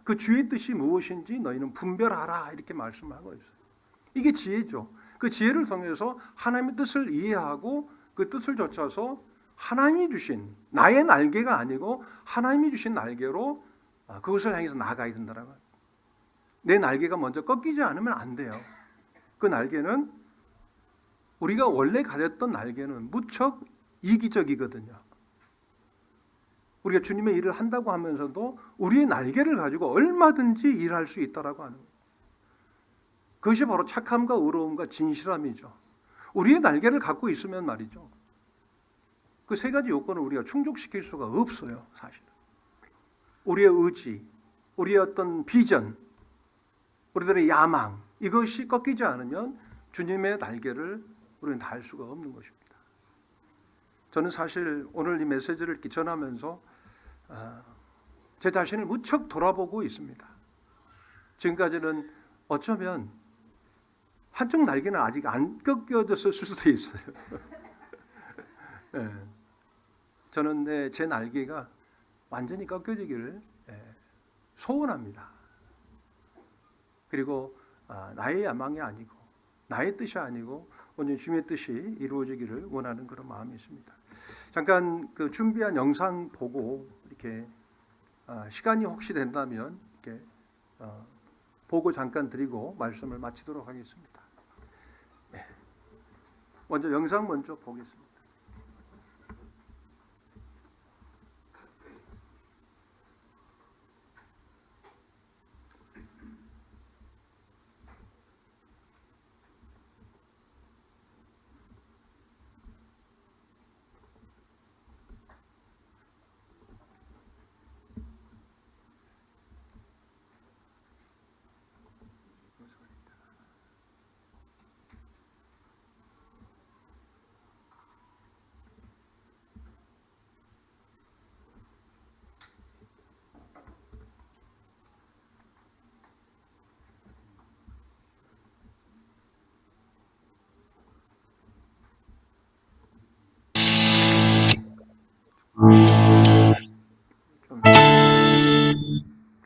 그 주의 뜻이 무엇인지 너희는 분별하라 이렇게 말씀을 하고 있어요. 이게 지혜죠. 그 지혜를 통해서 하나님의 뜻을 이해하고 그 뜻을 좇아서 하나님이 주신 나의 날개가 아니고 하나님이 주신 날개로 그것을 향해서 나아가야 된다라고. 내 날개가 먼저 꺾이지 않으면 안 돼요. 그 날개는 우리가 원래 가졌던 날개는 무척 이기적이거든요. 우리가 주님의 일을 한다고 하면서도 우리의 날개를 가지고 얼마든지 일할 수 있다라고 하는 거예요. 그것이 바로 착함과 의로움과 진실함이죠. 우리의 날개를 갖고 있으면 말이죠. 그 세 가지 요건을 우리가 충족시킬 수가 없어요, 사실은. 우리의 의지, 우리의 어떤 비전, 우리들의 야망, 이것이 꺾이지 않으면 주님의 날개를 우리는 달 수가 없는 것입니다. 저는 사실 오늘 이 메시지를 이렇게 전하면서 제 자신을 무척 돌아보고 있습니다. 지금까지는 어쩌면 한쪽 날개는 아직 안 꺾여졌을 수도 있어요. 네. 저는 제 날개가 완전히 꺾여지기를 소원합니다. 그리고 나의 야망이 아니고 나의 뜻이 아니고 오늘 주님의 뜻이 이루어지기를 원하는 그런 마음이 있습니다. 잠깐 그 준비한 영상 보고 이렇게 시간이 혹시 된다면 이렇게 보고 잠깐 드리고 말씀을 마치도록 하겠습니다. 네. 먼저 영상 먼저 보겠습니다.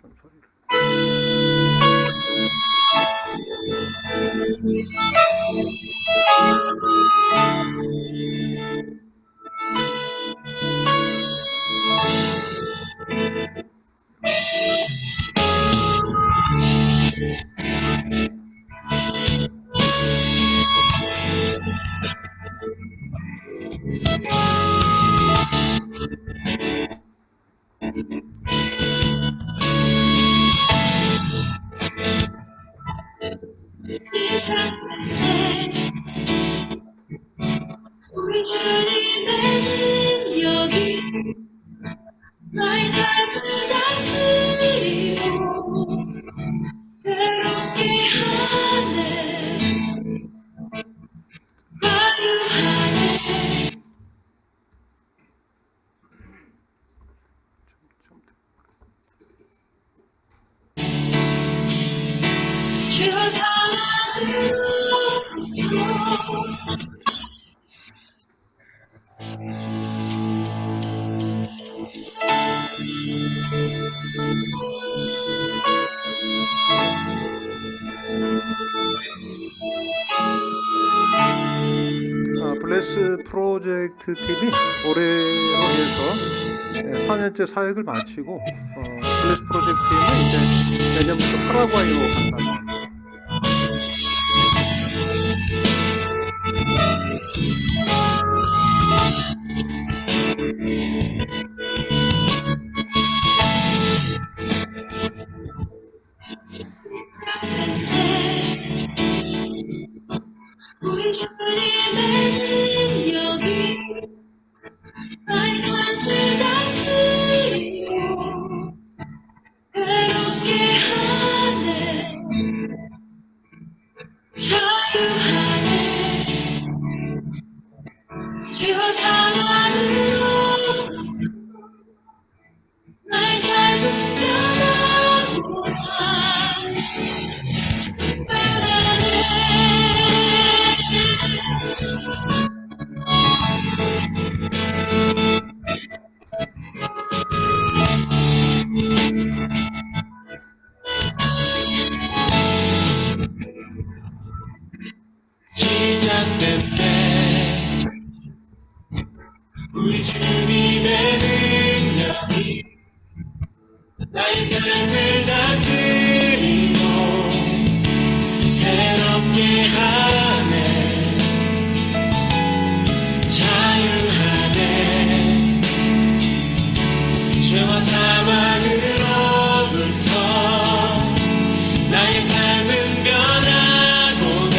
좀 소리를. 나의 삶을 다스리고 새롭게 하네 자유하네 주 사랑으로부터 블레스 프로젝트 팀이 올해로 해서 4년째 사역을 마치고 블레스 프로젝트 팀은 이제 내년부터 파라과이로 간다고 합니다. 우리 주님의 능력이 나의 삶을 다스리고 새롭게 하네 자유하네 주 사랑으로 나의 삶은 변하고 변하네 시작된 때 우리 주님의 능력이 나의 삶을 다스리고 새롭게 하네 자유하네 죄와 사망으로부터 나의 삶은 변하고 나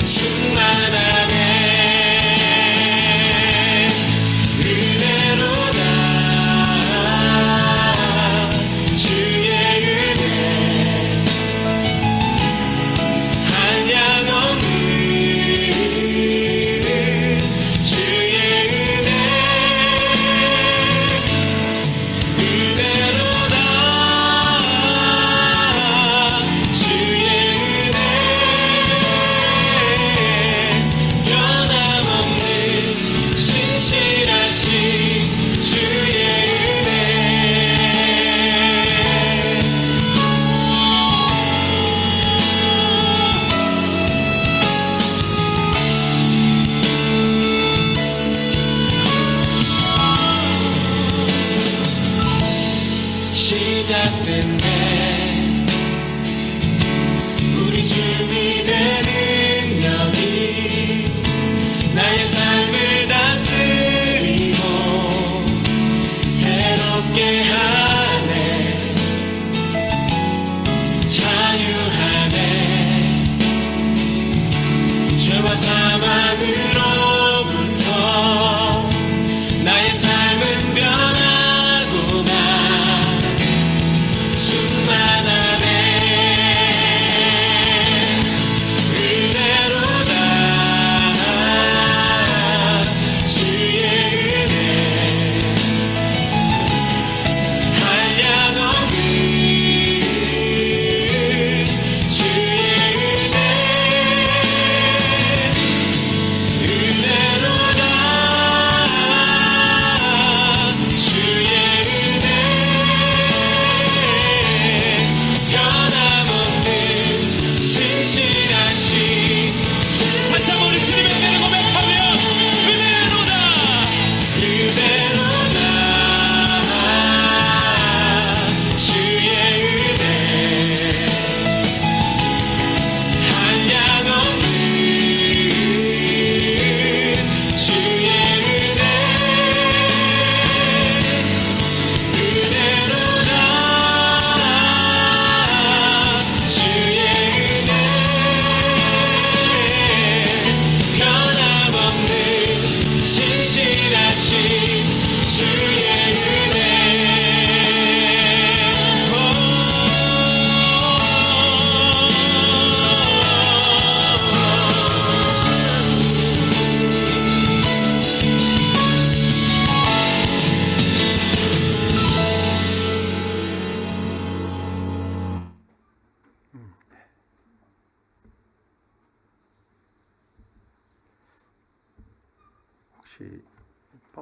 충만하네 은혜로다 주의 은혜 한량없는 주의 은혜 은혜로다 주의 은혜 변함없는 신실하신 주의 은혜 시작된 내 우리 주님의 능력이 나의 삶을 다스리고 새롭게 하네 자유하네 죄와 사망으로부터 나의 삶은 변하고 나 충만하네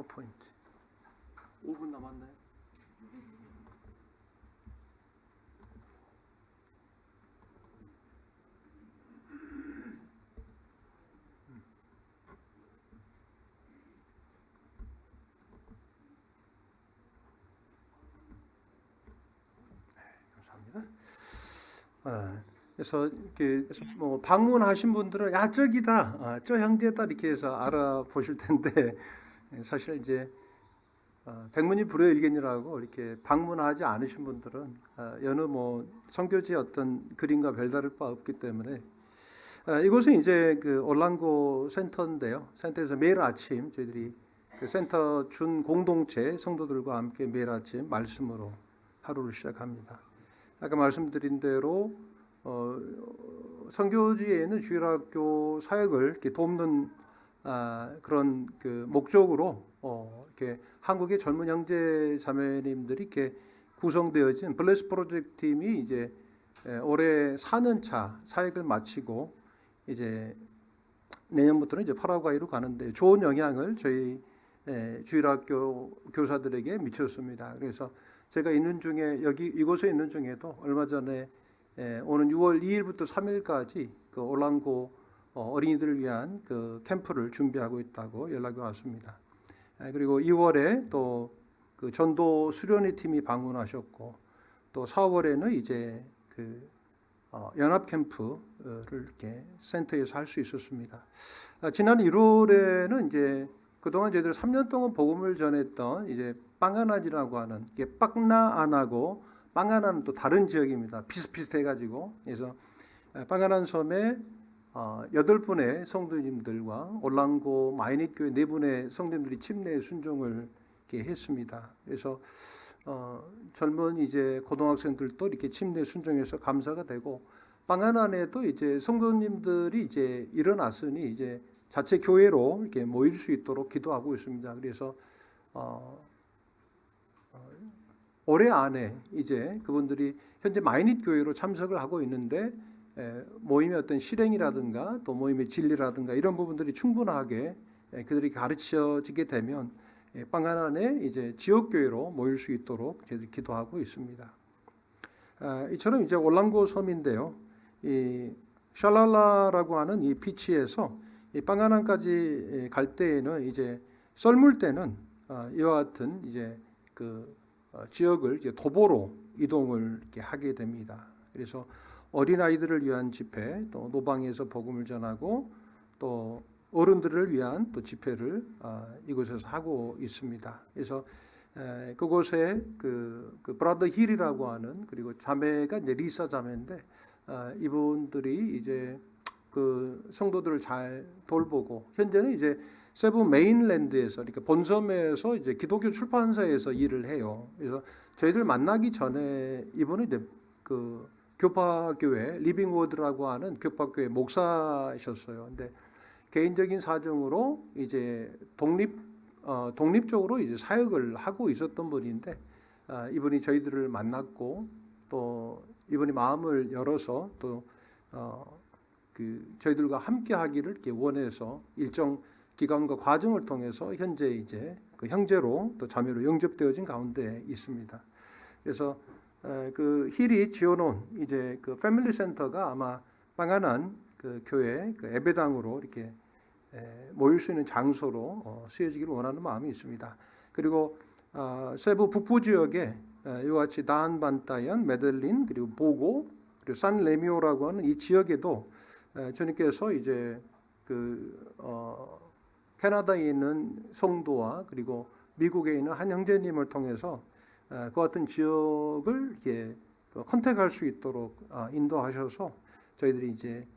파워포인트. 5분 남았나요? 감사합니다. 그래서 이렇게 뭐 방문하신 분들은 야 저기다, 저 형제다 이렇게 해서 알아보실 텐데 사실 이제 백문이 불여일견이라고 이렇게 방문하지 않으신 분들은 여느 뭐 선교지의 어떤 그림과 별다를 바 없기 때문에 이곳은 이제 그 올랑고 센터인데요. 센터에서 매일 아침 저희들이 그 센터 준 공동체 성도들과 함께 매일 아침 말씀으로 하루를 시작합니다. 아까 말씀드린 대로 선교지에 있는 주일학교 사역을 이렇게 돕는 그런 그 목적으로 이렇게 한국의 젊은 형제 자매님들이 이렇게 구성되어진 블레스 프로젝트 팀이 이제 올해 4년차 사역을 마치고 이제 내년부터는 이제 파라과이로 가는데 좋은 영향을 저희 주일학교 교사들에게 미쳤습니다. 그래서 제가 있는 중에 여기 이곳에 있는 중에도 얼마 전에 오는 6월 2일부터 3일까지 그 올랑고 어린이들을 위한 그 캠프를 준비하고 있다고 연락이 왔습니다. 그리고 2월에 또 그 전도 수련회 팀이 방문하셨고 또 4월에는 이제 그 연합 캠프를 이렇게 센터에서 할 수 있었습니다. 지난 1월에는 이제 그동안 저희들 3년 동안 복음을 전했던 이제 빵가난이라고 하는 이게 빵나안하고 빵가난은 또 다른 지역입니다. 비슷비슷해가지고 그래서 빵가난 섬에 8분의 성도님들과 올랑고 마이닛 교회 4분의 성도님들이 침례 순종을 이렇게 했습니다. 그래서 젊은 이제 고등학생들도 이렇게 침례 순종해서 감사가 되고 빵가난에도 이제 성도님들이 이제 일어났으니 이제 자체 교회로 이렇게 모일 수 있도록 기도하고 있습니다. 그래서 올해 안에 이제 그분들이 현재 마이닛 교회로 참석을 하고 있는데 모임의 어떤 실행이라든가 또 모임의 진리라든가 이런 부분들이 충분하게 그들이 가르쳐지게 되면 빵가난에 이제 지역 교회로 모일 수 있도록 저희들이 기도하고 있습니다. 이처럼 이제 올랑고 섬인데요, 이 샬랄라라고 하는 이 비치에서 이 빵가난까지 갈 때에는 이제 썰물 때는 이와 같은 이제 그 지역을 이제 도보로 이동을 이렇게 하게 됩니다. 그래서 어린 아이들을 위한 집회, 또 노방에서 복음을 전하고 또 어른들을 위한 또 집회를 이곳에서 하고 있습니다. 그래서 그곳에 그 브라더 힐이라고 하는 그리고 자매가 이제 리사 자매인데 이분들이 이제 그 성도들을 잘 돌보고 현재는 이제 세부 메인랜드에서 그러니까 본섬에서 이제 기독교 출판사에서 일을 해요. 그래서 저희들 만나기 전에 이분은 이제 그 교파교회 리빙워드라고 하는 교파교회 목사셨어요. 근데 개인적인 사정으로 이제 독립적으로 이제 사역을 하고 있었던 분인데 이분이 저희들을 만났고 또 이분이 마음을 열어서 또 그 저희들과 함께 하기를 이렇게 원해서 일정 기간과 과정을 통해서 현재 이제 그 형제로 또 자매로 영접되어진 가운데 있습니다. 그래서 그 힐이 지어놓은 이제 그 패밀리 센터가 아마 빵가난 그 교회 그 예배당으로 이렇게 모일 수 있는 장소로 쓰여지기를 원하는 마음이 있습니다. 그리고 세부 북부 지역에 이와 같이 다한반타얀, 메들린 그리고 보고 그리고 산 레미오라고 하는 이 지역에도 주님께서 이제 그 캐나다에 있는 성도와 그리고 미국에 있는 한 형제님을 통해서 그 같은 지역을 이렇게 컨택할 수 있도록 인도하셔서 저희들이 이제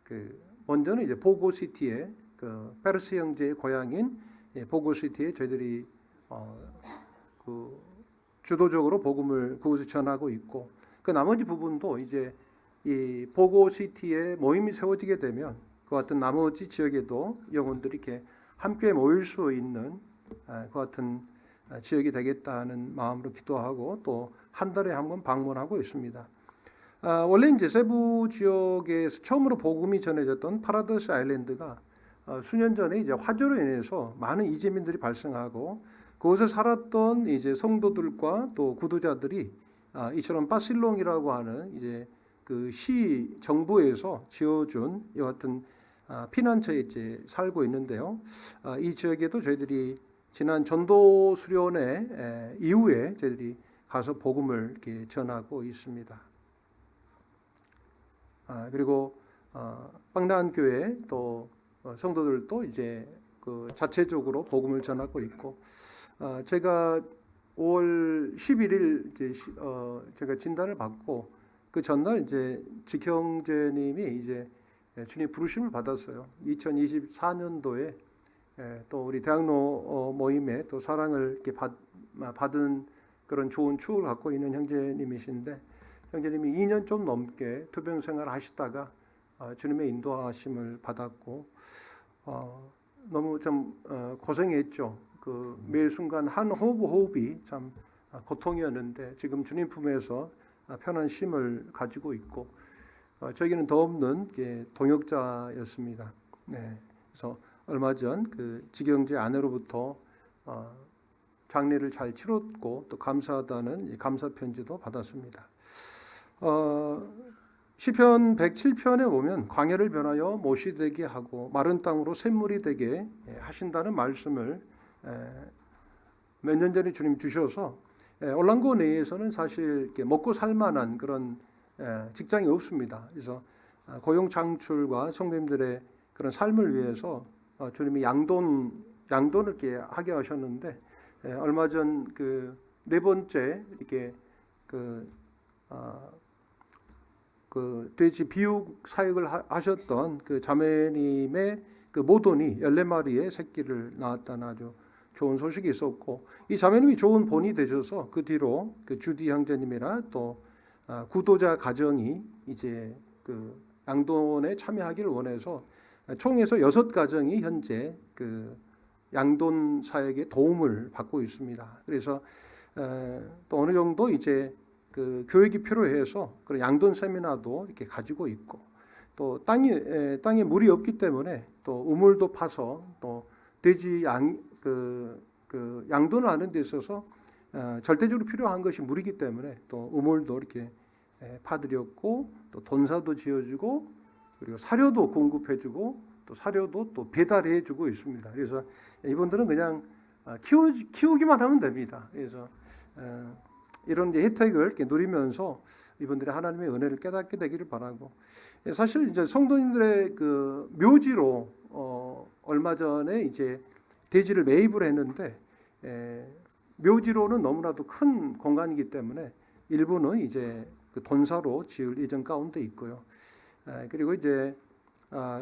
그 먼저는 이제 보고시티에 그 페르스 형제의 고향인 보고시티에 저희들이 그 주도적으로 복음을 그곳에 전하고 있고 그 나머지 부분도 이제 이 보고시티에 모임이 세워지게 되면 그 같은 나머지 지역에도 영혼들이 이렇게 함께 모일 수 있는 그 같은 지역이 되겠다는 마음으로 기도하고 또 한 달에 한 번 방문하고 있습니다. 원래 이제 세부 지역에서 처음으로 복음이 전해졌던 파라다이스 아일랜드가 수년 전에 이제 화재로 인해서 많은 이재민들이 발생하고 그곳에 살았던 이제 성도들과 또 구도자들이 이처럼 바실롱이라고 하는 이제 그 시 정부에서 지어준 이와 같은 피난처에 이제 살고 있는데요. 이 지역에도 저희들이 지난 전도 수련회 이후에 저희들이 가서 복음을 이렇게 전하고 있습니다. 그리고 빵란 교회 또 성도들도 이제 그 자체적으로 복음을 전하고 있고, 제가 5월 11일 이제 제가 진단을 받고 그 전날 이제 직형제님이 이제 주님 부르심을 받았어요. 2024년도에 또 우리 대학로 모임에 또 사랑을 이렇게 받은 그런 좋은 추억을 갖고 있는 형제님이신데, 형제님이 2년 좀 넘게 투병 생활을 하시다가 주님의 인도하심을 받았고 너무 좀 고생했죠. 그 매 순간 한 호흡이 참 고통이었는데 지금 주님 품에서 편한 쉼을 가지고 있고 저에게는 더 없는 동역자였습니다. 네. 그래서 얼마 전 그 직영제 아내로부터 장례를 잘 치렀고 또 감사하다는 감사 편지도 받았습니다. 시편 107편에 보면 광야를 변하여 못이 되게 하고 마른 땅으로 샘물이 되게 하신다는 말씀을 몇 년 전에 주님 주셔서 올랑고 내에서는 사실 이렇게 먹고 살만한 그런 직장이 없습니다. 그래서 고용 창출과 성도님들의 그런 삶을 위해서 주님이 양돈을 이렇게 하게 하셨는데 얼마 전 그 네 번째 이렇게 그 돼지 비육 사역을 하셨던 그 자매님의 그 모돈이 14마리의 새끼를 낳았다는 아주 좋은 소식이 있었고, 이 자매님이 좋은 본이 되셔서 그 뒤로 그 주디 형제님이나 또 구도자 가정이 이제 그 양돈에 참여하기를 원해서 총에서 6가정이 현재 그 양돈 사역에 도움을 받고 있습니다. 그래서 또 어느 정도 이제 그 교육이 필요해서 그런 양돈 세미나도 이렇게 가지고 있고, 또 땅에 물이 없기 때문에 또 우물도 파서 또 돼지 양돈을 하는 데 있어서 절대적으로 필요한 것이 물이기 때문에 또 우물도 이렇게 파드렸고, 또 돈사도 지어주고, 그리고 사료도 공급해주고, 또 사료도 또 배달해주고 있습니다. 그래서 이분들은 그냥 키우기만 하면 됩니다. 그래서 이런 이제 혜택을 이렇게 누리면서 이분들이 하나님의 은혜를 깨닫게 되기를 바라고, 사실 이제 성도님들의 그 묘지로 얼마 전에 이제 대지를 매입을 했는데 묘지로는 너무나도 큰 공간이기 때문에 일부는 이제 그 돈사로 지을 예정 가운데 있고요. 그리고 이제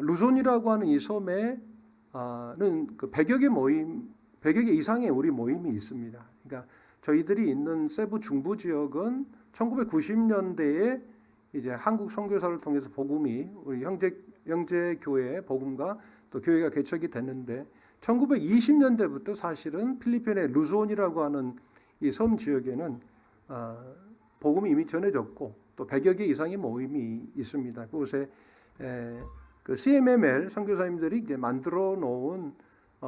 루손이라고 하는 이 섬에는 그 100여 개 이상의 우리 모임이 있습니다. 그러니까 저희들이 있는 세부 중부 지역은 1990년대에 이제 한국 선교사를 통해서 복음이 우리 형제 교회의 복음과 또 교회가 개척이 됐는데, 1920년대부터 사실은 필리핀의 루손이라고 하는 이 섬 지역에는 복음이 이미 전해졌고 또 100여 개 이상의 모임이 있습니다. 그곳에 그 CMML 선교사님들이 이제 만들어 놓은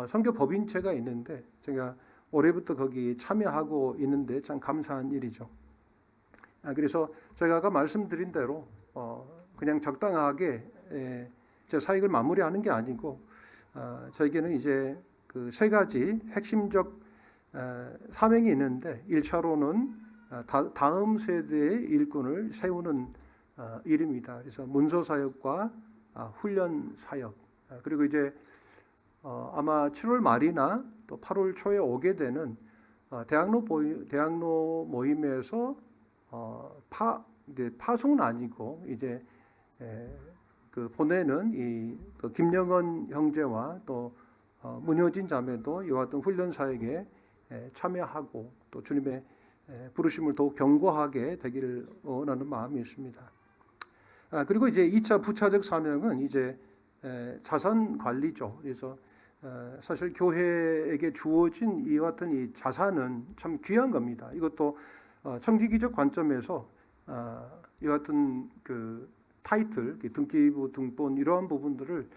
선교 법인체가 있는데, 제가 올해부터 거기 참여하고 있는데 참 감사한 일이죠. 그래서 제가 아까 말씀드린 대로 그냥 적당하게 제 사역을 마무리하는 게 아니고 저에게는 이제 그 3가지 핵심적 사명이 있는데, 1차로는 다음 세대의 일꾼을 세우는 일입니다. 그래서 문서 사역과 훈련 사역, 그리고 이제 아마 7월 말이나 또 8월 초에 오게 되는 대학로 모임에서 이제 파송은 아니고 이제 그 보내는 그 김영은 형제와 또 문효진 자매도 이와 같은 훈련 사역에 참여하고 또 주님의 부르심을 더욱 견고하게 되기를 원하는 마음이 있습니다. 그리고 이제 2차 부차적 사명은 이제 자산 관리죠. 그래서 사실 교회에게 주어진 이와 같은 이 자산은 참 귀한 겁니다. 이것도 청지기적 관점에서 이와 같은 그 타이틀, 등기부 등본 이러한 부분들을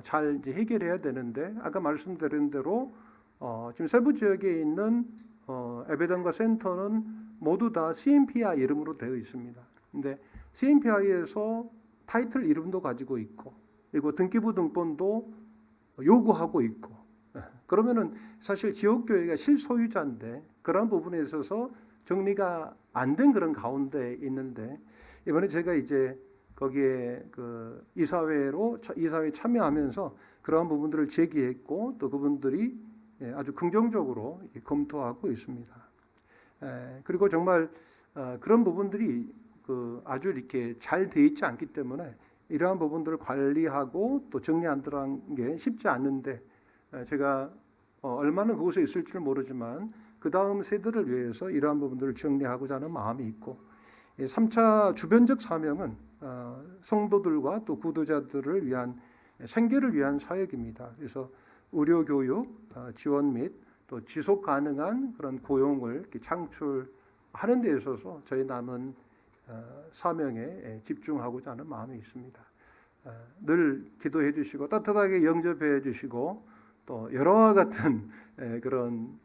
잘 이제 해결해야 되는데 아까 말씀드린 대로 지금 세부 지역에 있는 에베던과 센터는 모두 다 CMPI 이름으로 되어 있습니다. 근데 CMPI에서 타이틀 이름도 가지고 있고 그리고 등기부 등본도 요구하고 있고 그러면은 사실 지역교회가 실소유자인데 그런 부분에 있어서 정리가 안 된 그런 가운데 있는데 이번에 제가 이제 거기에 그 이사회에 참여하면서 그러한 부분들을 제기했고 또 그분들이 아주 긍정적으로 이렇게 검토하고 있습니다. 그리고 정말 그런 부분들이 그 아주 이렇게 잘 돼 있지 않기 때문에 이러한 부분들을 관리하고 또 정리한다는 게 쉽지 않는데 제가 얼마나 그곳에 있을지는 모르지만 그 다음 세대를 위해서 이러한 부분들을 정리하고자 하는 마음이 있고 3차 주변적 사명은 성도들과 또 구도자들을 위한 생계를 위한 사역입니다. 그래서 의료 교육 지원 및 또 지속 가능한 그런 고용을 이렇게 창출하는 데 있어서 저희 남은 사명에 집중하고자 하는 마음이 있습니다. 늘 기도해 주시고 따뜻하게 영접해 주시고 또 여러와 같은 그런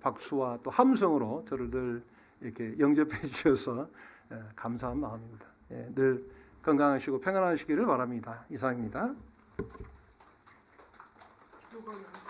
박수와 또 함성으로 저를 늘 이렇게 영접해 주셔서 감사한 마음입니다. 늘 건강하시고 평안하시기를 바랍니다. 이상입니다.